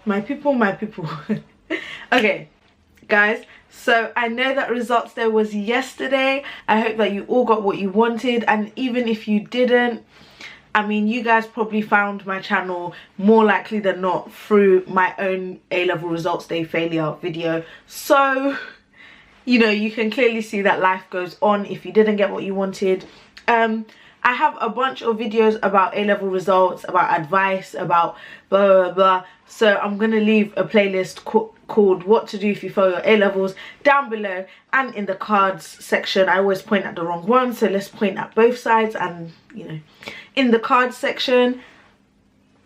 My people, my people. Okay, guys, so I know that results day was yesterday. I hope that you all got what you wanted, and even if you didn't, I mean, you guys probably found my channel more likely than not through my own A-level results day failure video. So, you know, you can clearly see that life goes on if you didn't get what you wanted. I have a bunch of videos about A-level results, about advice, about blah, blah, blah. So I'm going to leave a playlist called What to Do If You Fail Your A-Levels down below and in the cards section. I always point at the wrong one, so let's point at both sides and, you know, in the cards section.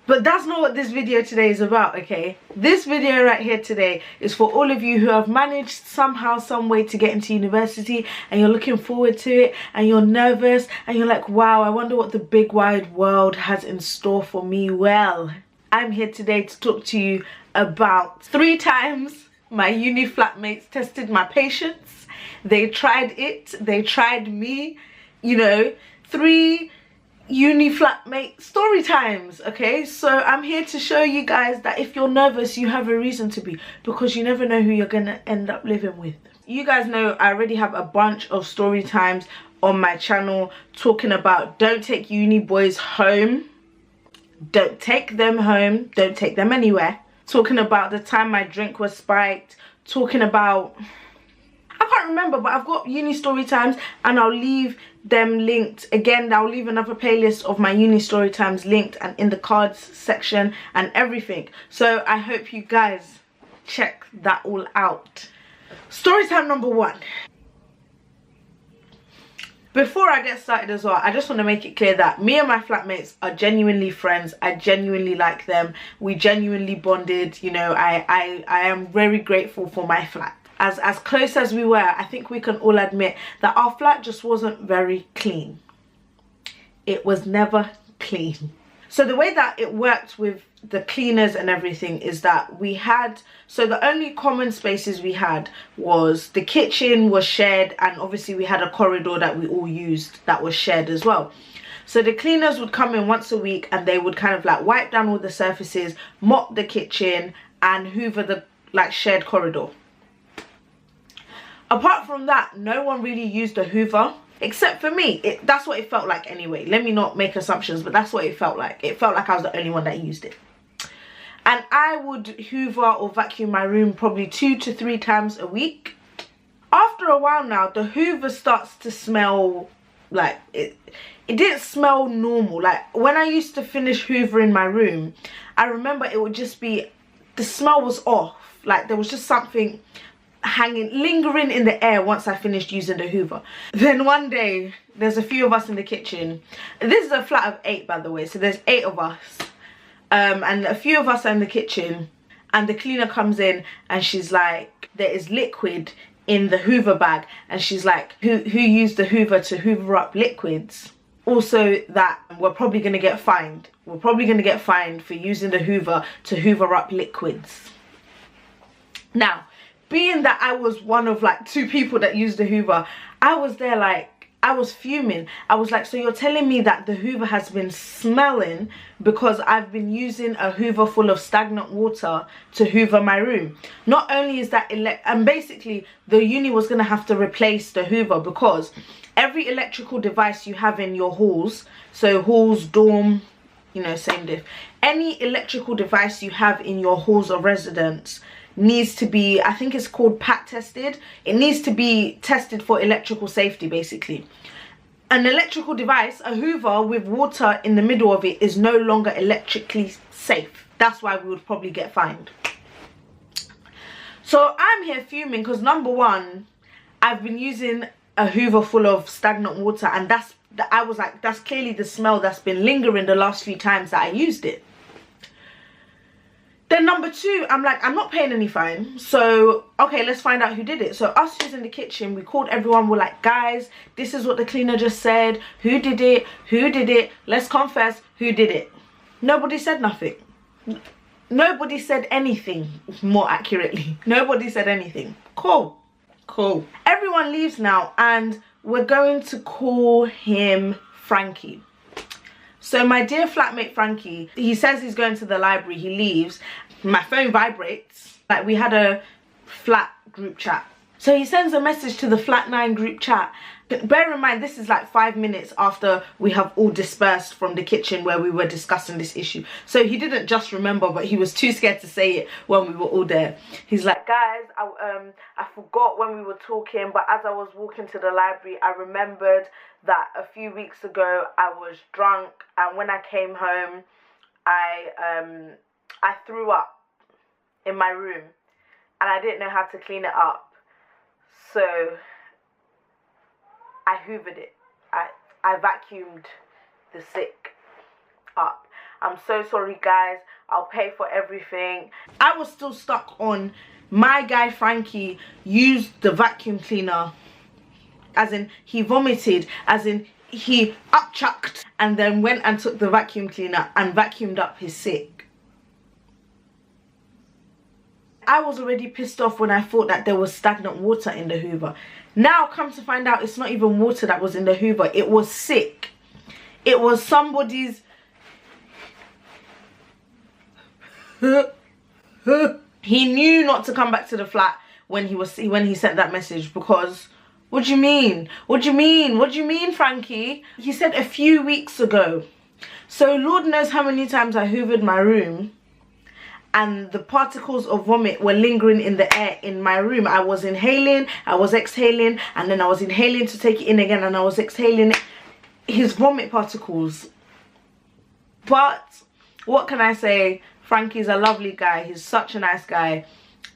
But that's not what this video today is about, okay? This video right here today is for all of you who have managed somehow, some way to get into university, and you're looking forward to it, and you're nervous, and you're like, wow, I wonder what the big wide world has in store for me. Well, I'm here today to talk to you about 3 times my uni flatmates tested my patience. They tried it, they tried me, you know, 3 uni flatmate story times. Okay, so I'm here to show you guys that if you're nervous, you have a reason to be, because you never know who you're gonna end up living with. You guys know I already have a bunch of story times on my channel talking about don't take uni boys home, don't take them home, don't take them anywhere, talking about the time my drink was spiked, talking about, I can't remember, but I've got uni story times and I'll leave them linked. Again, I'll leave another playlist of my uni story times linked and in the cards section and everything. So I hope you guys check that all out. Story time number 1. Before I get started as well, I just want to make it clear that me and my flatmates are genuinely friends. I genuinely like them. We genuinely bonded. You know, I am very grateful for my flat. As close as we were, I think we can all admit that our flat just wasn't very clean. It was never clean. So the way that it worked with the cleaners and everything is that we had, so the only common spaces we had was the kitchen was shared, and obviously we had a corridor that we all used that was shared as well. So the cleaners would come in once a week and they would kind of like wipe down all the surfaces, mop the kitchen and hoover the like shared corridor. Apart from that, no one really used a hoover except for me. That's what it felt like anyway. Let me not make assumptions, but that's what it felt like. It felt like I was the only one that used it. And I would hoover or vacuum my room probably 2 to 3 times a week. After a while now, the hoover starts to smell like it didn't smell normal. Like when I used to finish hoovering my room, I remember it would just be, the smell was off. Like there was just something lingering in the air once I finished using the hoover. Then one day, there's a few of us in the kitchen. This is a flat of 8, by the way, so there's 8 of us. And a few of us are in the kitchen, and the cleaner comes in and she's like, there is liquid in the hoover bag, and she's like, who used the hoover to hoover up liquids? Also that we're probably gonna get fined. We're probably gonna get fined for using the hoover to hoover up liquids. Now, being that I was one of like 2 people that used the hoover, I was there like, I was fuming. I was like, so you're telling me that the hoover has been smelling because I've been using a hoover full of stagnant water to hoover my room? Not only is that, and basically the uni was going to have to replace the hoover because every electrical device you have in your halls, so halls, dorm, you know, same diff, any electrical device you have in your halls of residence needs to be, I think it's called PAT tested. It needs to be tested for electrical safety, basically. An electrical device, a hoover with water in the middle of it, is no longer electrically safe. That's why we would probably get fined. So I'm here fuming because number 1, I've been using a hoover full of stagnant water, and I was like, that's clearly the smell that's been lingering the last few times that I used it. Then number 2, I'm like, I'm not paying any fine, so okay, let's find out who did it. So us who's in the kitchen, we called everyone. We're like, guys, this is what the cleaner just said. Who did it? Who did it? Let's confess who did it. Nobody said nothing. Nobody said anything, more accurately. Nobody said anything. Cool. Cool. Everyone leaves now and we're going to call him Frankie. So my dear flatmate Frankie, he says he's going to the library, he leaves, my phone vibrates. Like, we had a flat group chat. So he sends a message to the Flat 9 group chat. Bear in mind, this is like 5 minutes after we have all dispersed from the kitchen where we were discussing this issue. So he didn't just remember, but he was too scared to say it when we were all there. He's like, guys, I forgot when we were talking, but as I was walking to the library, I remembered that a few weeks ago I was drunk, and when I came home, I threw up in my room, and I didn't know how to clean it up. So I hoovered it. I vacuumed the sick up. I'm so sorry, guys. I'll pay for everything. I was still stuck on my guy Frankie used the vacuum cleaner, as in he vomited, as in he upchucked, and then went and took the vacuum cleaner and vacuumed up his sick. I was already pissed off when I thought that there was stagnant water in the Hoover. Now come to find out, it's not even water that was in the Hoover. It was sick. It was somebody's... He knew not to come back to the flat when he sent that message, because... What do you mean? What do you mean? What do you mean, Frankie? He said a few weeks ago. So Lord knows how many times I hoovered my room, and the particles of vomit were lingering in the air in my room. I was inhaling, I was exhaling, and then I was inhaling to take it in again, and I was exhaling his vomit particles. But what can I say? Frankie's a lovely guy. He's such a nice guy.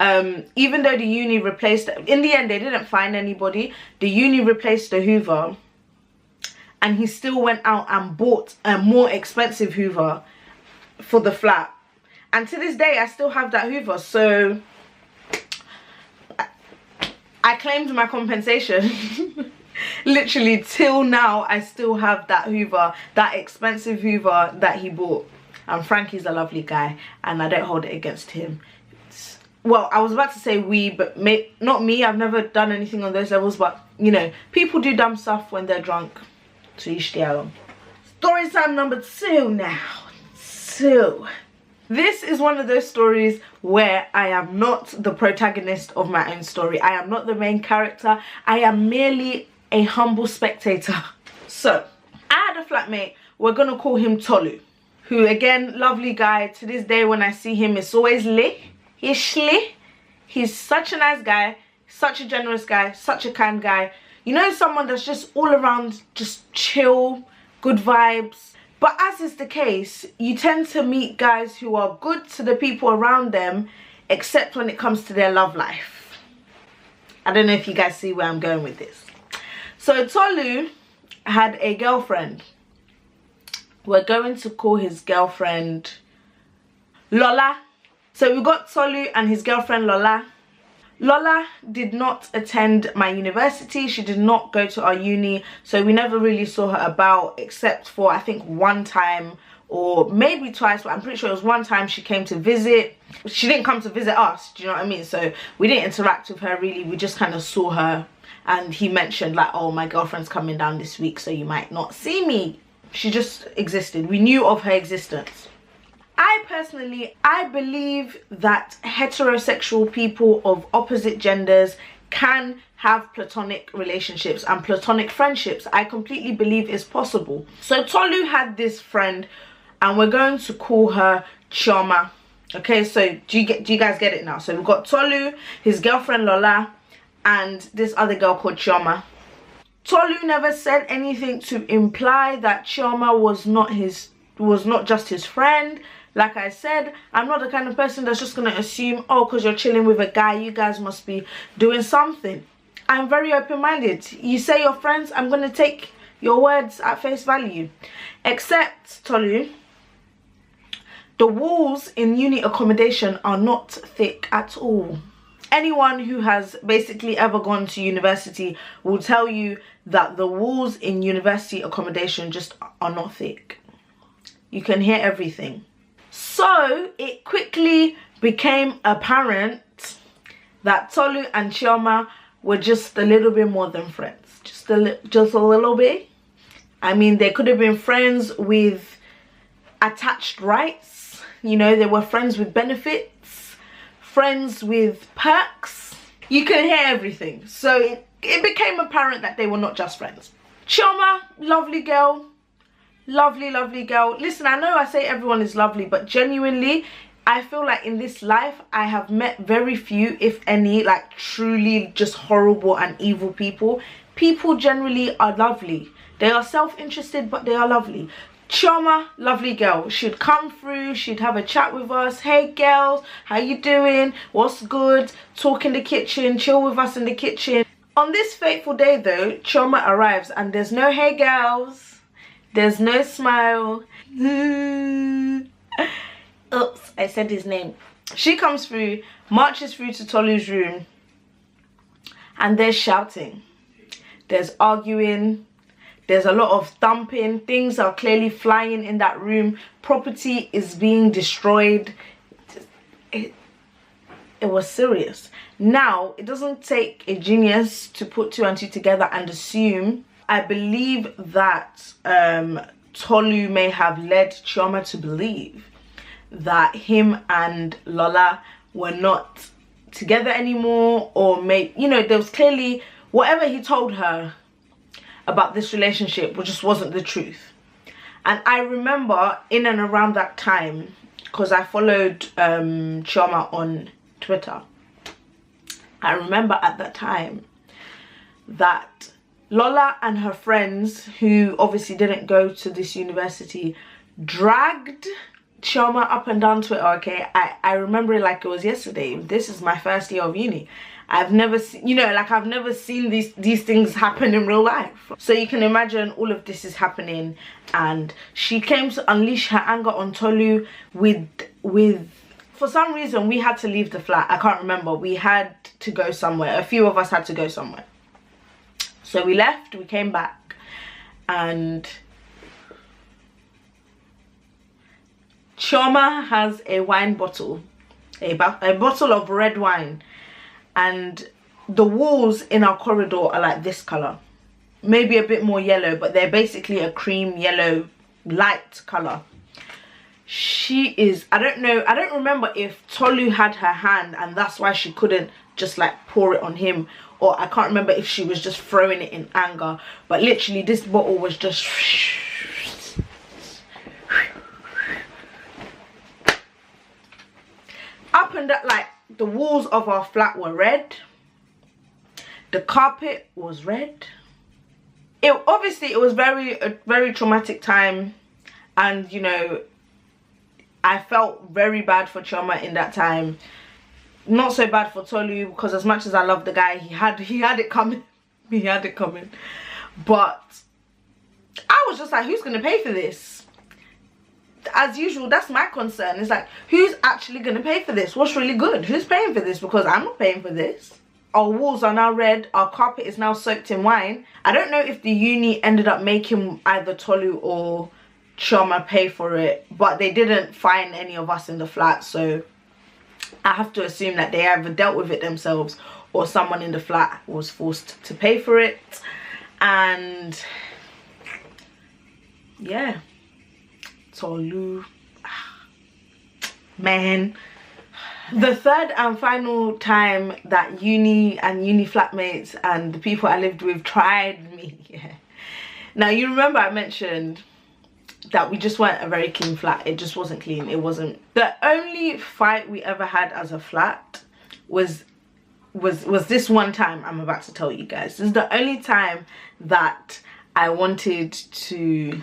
Even though the uni replaced, in the end they didn't find anybody. The uni replaced the Hoover, and he still went out and bought a more expensive Hoover for the flat. And to this day, I still have that Hoover. So I claimed my compensation. Literally till now, I still have that Hoover, that expensive Hoover that he bought. And Frankie's a lovely guy, and I don't hold it against him. Well, I was about to say we, but not me. I've never done anything on those levels, but you know, people do dumb stuff when they're drunk. So each their own. Story time number 2 now. So this is one of those stories where I am not the protagonist of my own story. I am not the main character. I am merely a humble spectator. So I had a flatmate. We're gonna call him Tolu, who, again, lovely guy. To this day, when I see him, it's always lit. He's schly. He's such a nice guy, such a generous guy, such a kind guy. You know, someone that's just all around, just chill, good vibes. But as is the case, you tend to meet guys who are good to the people around them, except when it comes to their love life. I don't know if you guys see where I'm going with this. So Tolu had a girlfriend. We're going to call his girlfriend Lola. So we got Tolu and his girlfriend Lola. Lola did not attend my university. She did not go to our uni. So we never really saw her about, except for I think one time or maybe twice. But I'm pretty sure it was one time she came to visit. She didn't come to visit us. Do you know what I mean? So we didn't interact with her really. We just kind of saw her. And he mentioned like, oh, my girlfriend's coming down this week, so you might not see me. She just existed. We knew of her existence. I believe that heterosexual people of opposite genders can have platonic relationships and platonic friendships. I completely believe is possible. So Tolu had this friend, and we're going to call her Chioma. Okay, so do you guys get it now? So we've got Tolu, his girlfriend Lola, and this other girl called Chioma. Tolu never said anything to imply that Chioma was not just his friend. Like I said, I'm not the kind of person that's just going to assume, oh, because you're chilling with a guy, you guys must be doing something. I'm very open-minded. You say you're friends, I'm going to take your words at face value. Except, Tolu, the walls in uni accommodation are not thick at all. Anyone who has basically ever gone to university will tell you that the walls in university accommodation just are not thick. You can hear everything. So it quickly became apparent that Tolu and Chioma were just a little bit more than friends. Just a little bit. I mean, they could have been friends with attached rights. You know, they were friends with benefits, friends with perks. You can hear everything. So it became apparent that they were not just friends. Chioma, lovely girl. Lovely, lovely girl. Listen, I know I say everyone is lovely, but genuinely, I feel like in this life, I have met very few, if any, like truly just horrible and evil people. People generally are lovely. They are self-interested, but they are lovely. Chioma, lovely girl. She'd come through, she'd have a chat with us. Hey girls, how you doing? What's good? Talk in the kitchen, chill with us in the kitchen. On this fateful day though, Chioma arrives and there's no hey girls. There's no smile. Oops, I said his name. She comes through, marches through to Tolu's room, and there's shouting. There's arguing. There's a lot of thumping. Things are clearly flying in that room. Property is being destroyed. It was serious. Now, it doesn't take a genius to put two and two together and assume. I believe that Tolu may have led Chioma to believe that him and Lola were not together anymore, or you know, there was clearly whatever he told her about this relationship just wasn't the truth. And I remember in and around that time, because I followed Chioma on Twitter, I remember at that time that Lola and her friends, who obviously didn't go to this university, dragged Chioma up and down Twitter. Okay, I remember it like it was yesterday. This is my first year of uni. I've never seen, you know, like I've never seen these things happen in real life. So you can imagine all of this is happening, and she came to unleash her anger on Tolu with for some reason we had to leave the flat. I can't remember. We had to go somewhere. A few of us had to go somewhere. So we left, we came back, and Chioma has a wine bottle, a bottle of red wine, and the walls in our corridor are like this color, maybe a bit more yellow, but they're basically a cream yellow light color. She is, I don't remember if Tolu had her hand and that's why she couldn't just like pour it on him, or I can't remember if she was just throwing it in anger, but literally this bottle was just up and down. Like the walls of our flat were red, the carpet was red. Obviously it was a very traumatic time, and you know, I felt very bad for Chioma in that time. Not so bad for Tolu, because as much as I love the guy, he had it coming. He had it coming. But I was just like, who's gonna pay for this? As usual, that's my concern. It's like, who's actually gonna pay for this? What's really good? Who's paying for this? Because I'm not paying for this. Our walls are now red. Our carpet is now soaked in wine. I don't know if the uni ended up making either Tolu or Chioma pay for it, but they didn't fine any of us in the flat, so I have to assume that they either dealt with it themselves or someone in the flat was forced to pay for it. And yeah, Tolu, man. The third and final time that uni and uni flatmates and the people I lived with tried me, yeah. Now you remember I mentioned that we just weren't a very clean flat. It just wasn't clean. It wasn't. The only fight we ever had as a flat was this one time I'm about to tell you guys. This is the only time that I wanted to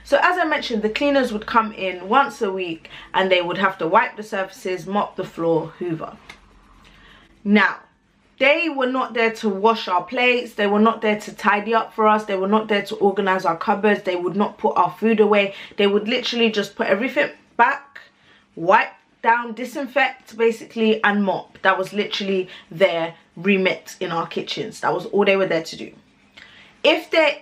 So as I mentioned, the cleaners would come in once a week and they would have to wipe the surfaces, mop the floor, hoover. Now, they were not there to wash our plates. They were not there to tidy up for us. They were not there to organize our cupboards. They would not put our food away. They would literally just put everything back, wipe down, disinfect basically, and mop. That was literally their remit in our kitchens. That was all they were there to do.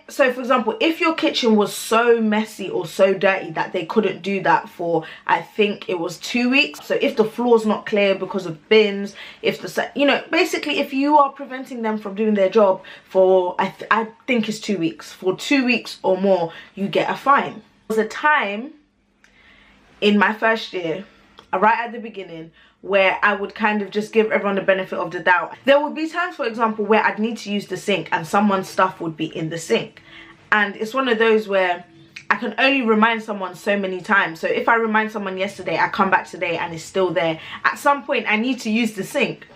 So for example, if your kitchen was so messy or so dirty that they couldn't do that for, I think it was 2 weeks. So if the floor's not clear because of bins, if you know, basically if you are preventing them from doing their job for, I think it's 2 weeks. For 2 weeks or more, you get a fine. There was a time in my first year, right at the beginning, where I would kind of just give everyone the benefit of the doubt. There would be times, for example, where I'd need to use the sink and someone's stuff would be in the sink. And it's one of those where I can only remind someone so many times. So if I remind someone yesterday, I come back today and it's still there. At some point, I need to use the sink.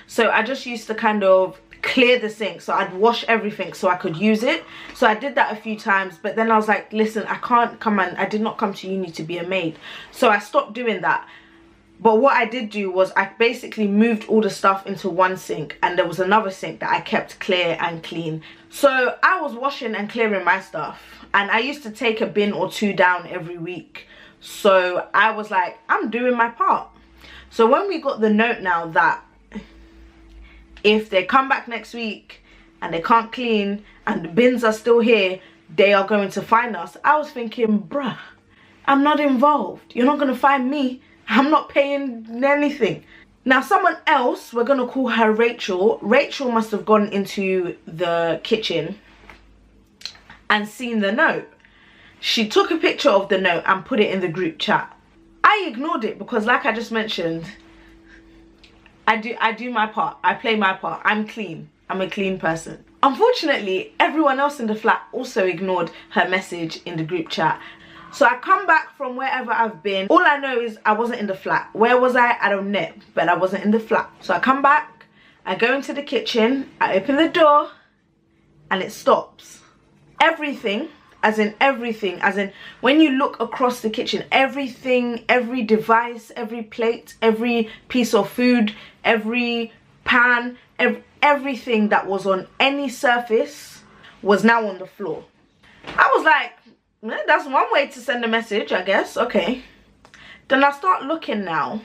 So I just used to kind of clear the sink. So I'd wash everything so I could use it. So I did that a few times. But then I was like, listen, I can't come and I did not come to uni to be a maid. So I stopped doing that. But what I did do was I basically moved all the stuff into one sink, and there was another sink that I kept clear and clean. So I was washing and clearing my stuff, and I used to take a bin or two down every week. So I was like, I'm doing my part. So when we got the note now that if they come back next week and they can't clean and the bins are still here, they are going to fine us, I was thinking, bruh, I'm not involved. You're not going to fine me. I'm not paying anything. Now someone else, we're gonna call her Rachel. Rachel must have gone into the kitchen and seen the note. She took a picture of the note and put it in the group chat. I ignored it because, like I just mentioned, I do my part. I play my part. I'm clean. I'm a clean person. Unfortunately, everyone else in the flat also ignored her message in the group chat. So I come back from wherever I've been. All I know is I wasn't in the flat. Where was I? I don't know. But I wasn't in the flat. So I come back. I go into the kitchen. I open the door. And it stops. Everything, as in when you look across the kitchen, everything, every device, every plate, every piece of food, every pan, everything that was on any surface was now on the floor. I was like, that's one way to send a message, I guess. Okay. Then I start looking now.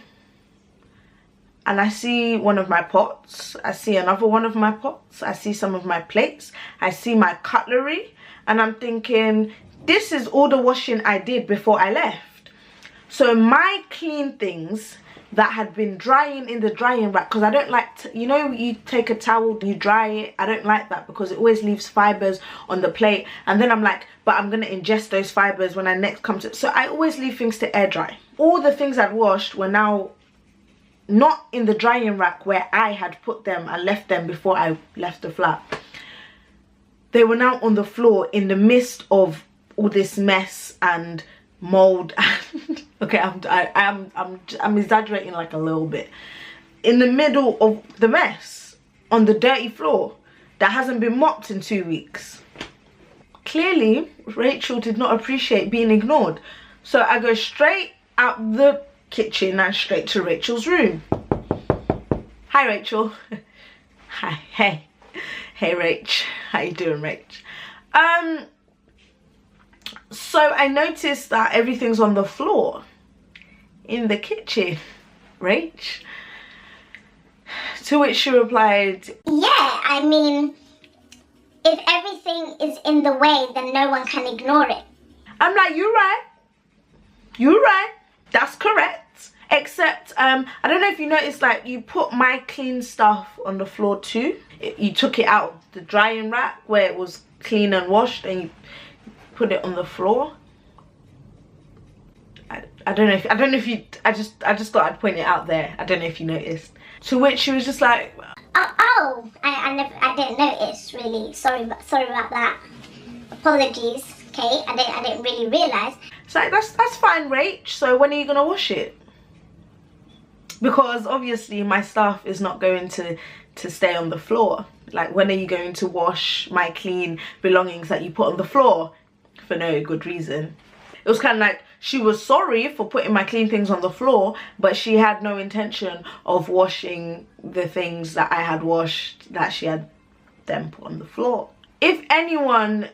And I see one of my pots. I see another one of my pots. I see some of my plates. I see my cutlery. And I'm thinking, this is all the washing I did before I left. So my clean things that had been drying in the drying rack, because I don't like to, you know, you take a towel, you dry it. I don't like that because it always leaves fibers on the plate, and then I'm like, but I'm gonna ingest those fibers when I next come to, so I always leave things to air dry. All the things I'd washed were now not in the drying rack where I had put them and left them before I left the flat. They were now on the floor in the midst of all this mess and mold and okay, I'm exaggerating like a little bit. In the middle of the mess, on the dirty floor that hasn't been mopped in 2 weeks. Clearly, Rachel did not appreciate being ignored. So I go straight out the kitchen and straight to Rachel's room. Hi, Rachel. Hi, hey. Hey, Rach. How you doing, Rach? So I noticed that everything's on the floor in the kitchen, Rach. To which she replied, yeah, I mean, if everything is in the way, then no one can ignore it. I'm like, you're right. You're right. That's correct. Except, I don't know if you noticed, like, you put my clean stuff on the floor too. You took it out of the drying rack where it was clean and washed, and you put it on the floor. I don't know if you, I just thought I'd point it out there. I don't know if you noticed. To which she was just like, I didn't notice, really. Sorry about that. Apologies, Kate. I didn't really realise. It's like, that's fine, Rach. So when are you gonna wash it? Because obviously my stuff is not going to stay on the floor. Like, when are you going to wash my clean belongings that you put on the floor for no good reason? It was kind of like she was sorry for putting my clean things on the floor, but she had no intention of washing the things that I had washed that she had then put on the floor. If anyone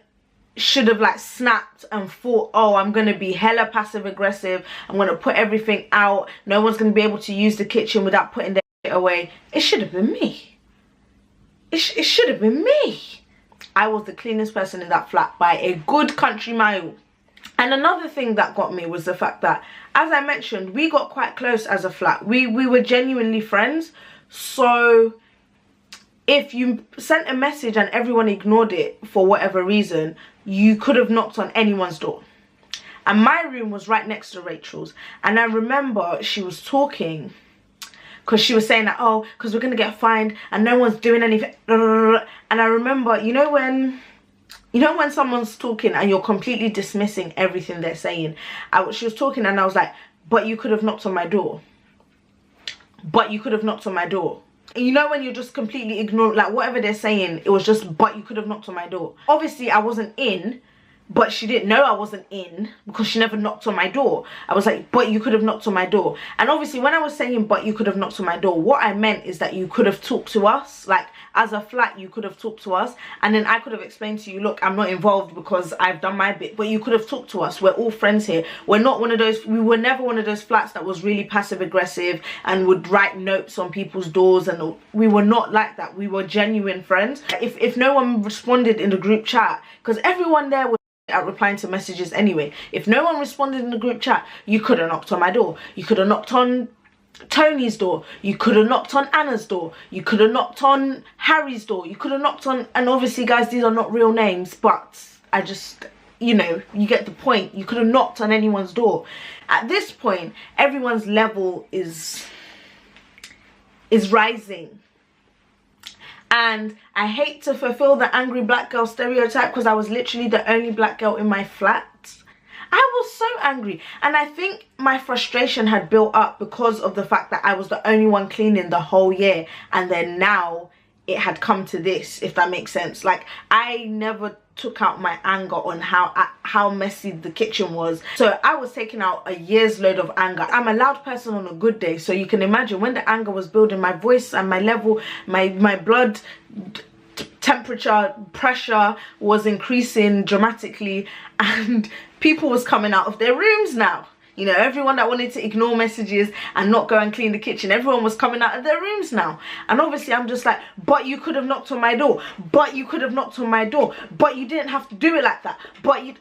should have like snapped and thought, oh, I'm gonna be hella passive aggressive, I'm gonna put everything out, no one's gonna be able to use the kitchen without putting their shit away, it should have been me. It should have been me. I was the cleanest person in that flat by a good country mile. And another thing that got me was the fact that, as I mentioned, we got quite close as a flat. We were genuinely friends. So if you sent a message and everyone ignored it for whatever reason, you could have knocked on anyone's door. and my room was right next to Rachel's. And I remember she was talking, because she was saying that, oh, because we're gonna get fined and no one's doing anything. And I remember, you know when someone's talking and you're completely dismissing everything they're saying. She was talking and I was like, but you could have knocked on my door. But you could have knocked on my door. And you know when you're just completely ignoring, like whatever they're saying, it was just, but you could have knocked on my door. Obviously I wasn't in, but she didn't know I wasn't in because she never knocked on my door. I was like, but you could have knocked on my door. And obviously when I was saying, but you could have knocked on my door, what I meant is that you could have talked to us. Like as a flat, you could have talked to us. And then I could have explained to you, look, I'm not involved because I've done my bit. But you could have talked to us. We're all friends here. We're not one of those, we were never one of those flats that was really passive aggressive and would write notes on people's doors. And we were not like that. We were genuine friends. If no one responded in the group chat, because everyone there was at replying to messages anyway. If no one responded in the group chat, you could have knocked on my door. You could have knocked on Tony's door. You could have knocked on Anna's door. You could have knocked on Harry's door. You could have knocked on, and obviously guys, these are not real names, but I just, you know, you get the point. You could have knocked on anyone's door. At this point, everyone's level is rising. And I hate to fulfill the angry black girl stereotype because I was literally the only black girl in my flat. I was so angry, and I think my frustration had built up because of the fact that I was the only one cleaning the whole year, and then now it had come to this, if that makes sense. Like I never took out my anger on how messy the kitchen was, so I was taking out a year's load of anger. I'm a loud person on a good day, so you can imagine when the anger was building, my voice and my level, my blood temperature, pressure was increasing dramatically, and people was coming out of their rooms now. You know, everyone that wanted to ignore messages and not go and clean the kitchen, everyone was coming out of their rooms now. And obviously I'm just like, but you could have knocked on my door. But you could have knocked on my door. But you didn't have to do it like that. But you...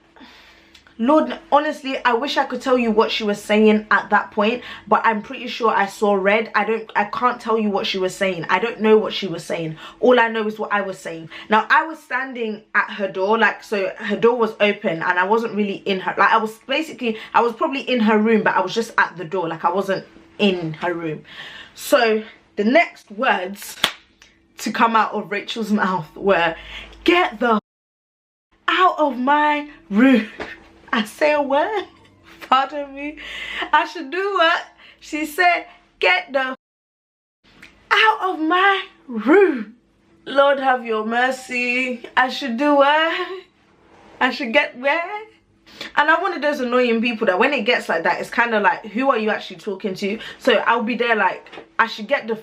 Lord, honestly, I wish I could tell you what she was saying at that point, but I'm pretty sure I saw red. I can't tell you what she was saying. I don't know what she was saying. All I know is what I was saying. Now, I was standing at her door, like, so her door was open and I wasn't really in her, like, I was probably in her room, but I was just at the door, like I wasn't in her room. So the next words to come out of Rachel's mouth were, get the out of my room. I say a word, pardon me, I should do what? She said, get the out of my room. Lord have your mercy. I should do what? I should get where? And I'm one of those annoying people that when it gets like that, it's kind of like, who are you actually talking to? So I'll be there like, I should get the...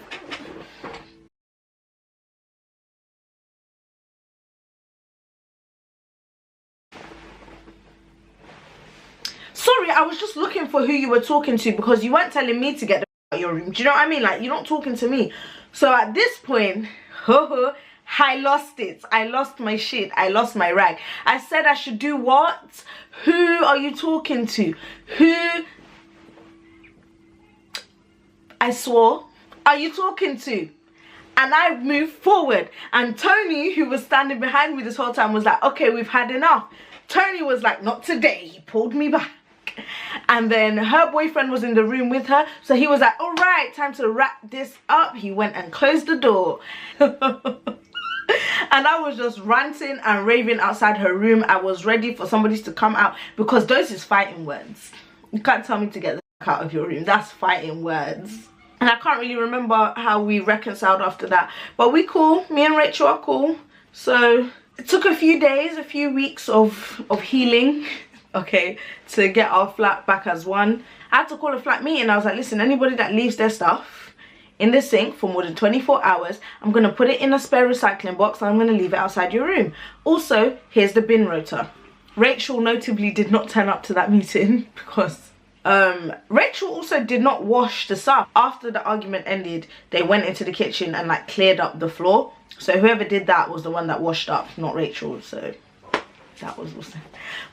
Sorry, I was just looking for who you were talking to because you weren't telling me to get the out of your room. Do you know what I mean? Like, you're not talking to me. So at this point, I lost it. I lost my shit. I lost my rag. I said I should do what? Who are you talking to? Who? I swore. Are you talking to? And I moved forward. And Tony, who was standing behind me this whole time, was like, okay, we've had enough. Tony was like, not today. He pulled me back. And then her boyfriend was in the room with her, so he was like, all right, time to wrap this up. He went and closed the door. And I was just ranting and raving outside her room. I was ready for somebody to come out because those is fighting words. You can't tell me to get the fuck out of your room. That's fighting words. And I can't really remember how we reconciled after that, but we cool. Me and Rachel are cool. So it took a few days, a few weeks of healing, okay, to get our flat back as one. I had to call a flat meeting. I was like, listen, anybody that leaves their stuff in the sink for more than 24 hours, I'm going to put it in a spare recycling box and I'm going to leave it outside your room. Also, here's the bin rota. Rachel notably did not turn up to that meeting because Rachel also did not wash the stuff. After the argument ended, they went into the kitchen and like cleared up the floor. So whoever did that was the one that washed up, not Rachel. So that was awesome.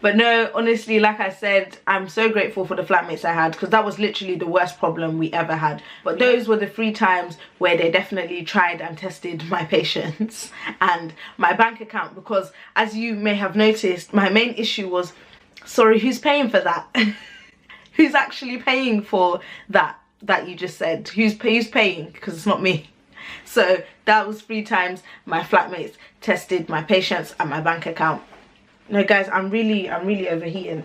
But no, honestly, like I said, I'm so grateful for the flatmates I had because that was literally the worst problem we ever had. But those were the 3 times where they definitely tried and tested my patience and my bank account, because as you may have noticed, my main issue was Sorry, who's paying for that? Who's actually paying for that you just said? Who's paying? Because it's not me. So that was 3 times my flatmates tested my patience and my bank account. No guys, I'm really overheating.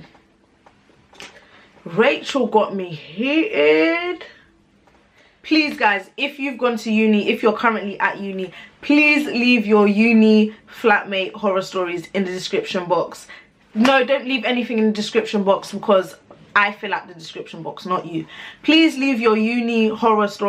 Rachel got me heated. Please guys, if you've gone to uni, if you're currently at uni, please leave your uni flatmate horror stories in the description box. No, don't leave anything in the description box because I fill out the description box, not you. Please leave your uni horror story